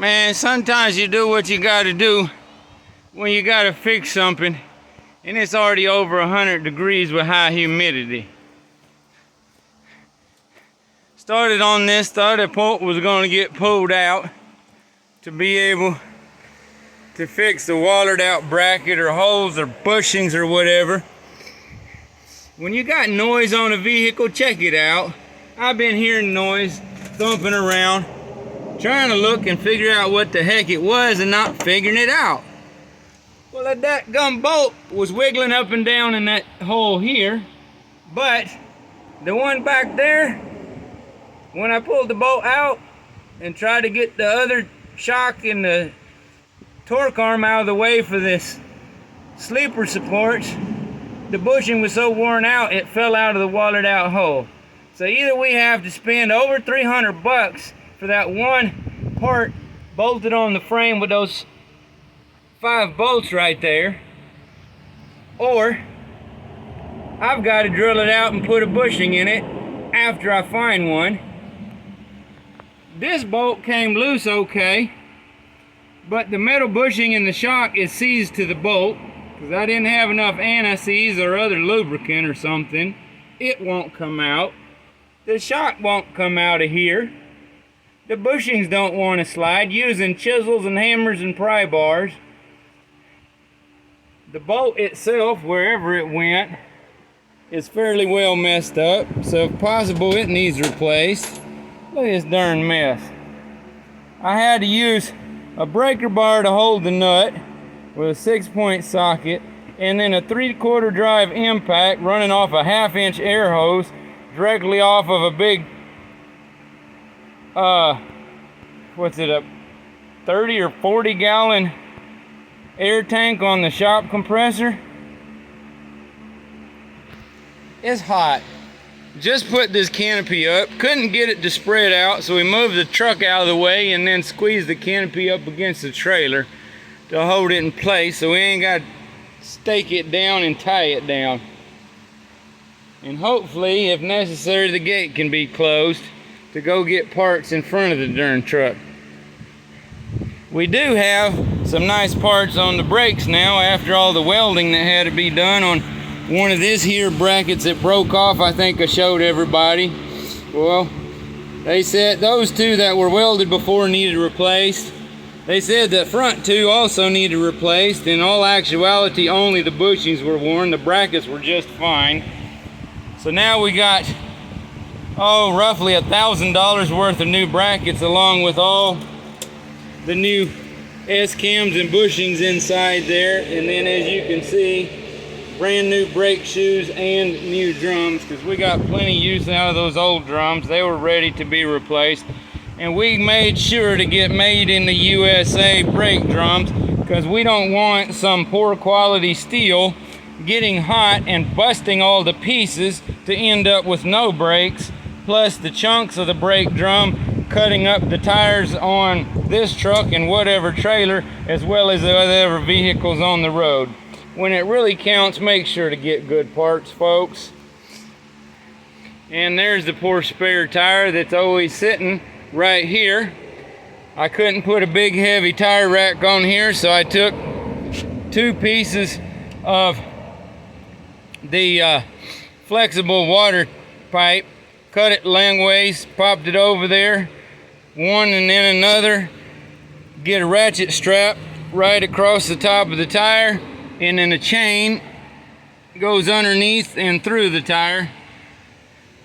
Man, sometimes you do what you gotta do when you gotta fix something and it's already over 100 degrees with high humidity. Started on this, thought the bolt was gonna get pulled out to be able to fix the watered out bracket or holes or bushings or whatever. When you got noise on a vehicle, check it out. I've been hearing noise thumping around, trying to look and figure out what the heck it was and not figuring it out. Well, that gum bolt was wiggling up and down in that hole here, but the one back there, when I pulled the bolt out and tried to get the other shock and the torque arm out of the way for this sleeper support, the bushing was so worn out it fell out of the watered out hole. So either we have to spend over 300 bucks for that one part bolted on the frame with those 5 bolts right there, or I've got to drill it out and put a bushing in it after I find one. This bolt came loose okay, but the metal bushing in the shock is seized to the bolt because I didn't have enough anti-seize or other lubricant or something. It won't come out. The shock won't come out of here. The bushings don't want to slide, using chisels and hammers and pry bars. The bolt itself, wherever it went, is fairly well messed up, so if possible it needs replaced. Look at this darn mess. I had to use a breaker bar to hold the nut with a 6-point socket, and then a 3/4 drive impact running off a 1/2-inch air hose directly off of a big what's it, a 30 or 40 gallon air tank on the shop compressor. It's hot. Just put this canopy up, couldn't get it to spread out, so we moved the truck out of the way and then squeezed the canopy up against the trailer to hold it in place so we ain't got to stake it down and tie it down. And hopefully, if necessary, the gate can be closed to go get parts in front of the darn truck. We do have some nice parts on the brakes now after all the welding that had to be done on one of this here brackets that broke off. I think I showed everybody. Well, they said those two that were welded before needed replaced. They said the front two also needed replaced. In all actuality, only the bushings were worn. The brackets were just fine. So now we got, roughly $1,000 worth of new brackets along with all the new S-cams and bushings inside there. And then as you can see, brand new brake shoes and new drums, because we got plenty use out of those old drums. They were ready to be replaced. And we made sure to get made in the USA brake drums because we don't want some poor quality steel getting hot and busting all the pieces to end up with no brakes, plus the chunks of the brake drum cutting up the tires on this truck and whatever trailer, as well as the other vehicles on the road. When it really counts, make sure to get good parts, folks. And there's the poor spare tire that's always sitting right here. I couldn't put a big heavy tire rack on here, so I took 2 pieces of the flexible water pipe, cut it lengthways, popped it over there, one and then another, get a ratchet strap right across the top of the tire, and then a chain goes underneath and through the tire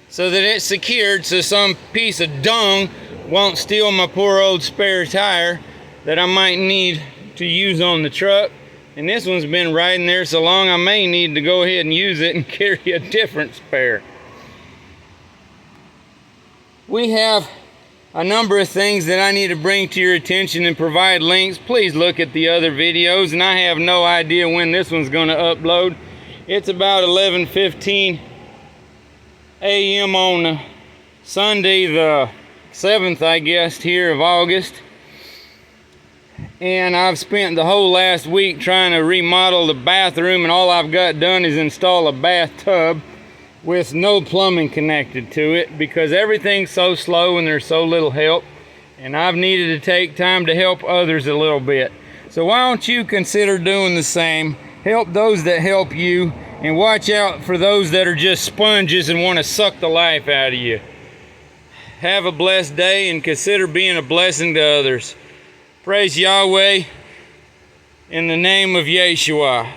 so that it's secured so some piece of dung won't steal my poor old spare tire that I might need to use on the truck. And this one's been riding there so long I may need to go ahead and use it and carry a different spare. We have a number of things that I need to bring to your attention and provide links. Please look at the other videos, and I have no idea when this one's going to upload. It's about 11:15 a.m. on Sunday the 7th, I guess, here of August. And I've spent the whole last week trying to remodel the bathroom, and all I've got done is install a bathtub with no plumbing connected to it because everything's so slow and there's so little help. And I've needed to take time to help others a little bit. So why don't you consider doing the same? Help those that help you, and watch out for those that are just sponges and want to suck the life out of you. Have a blessed day and consider being a blessing to others. Praise Yahweh in the name of Yeshua.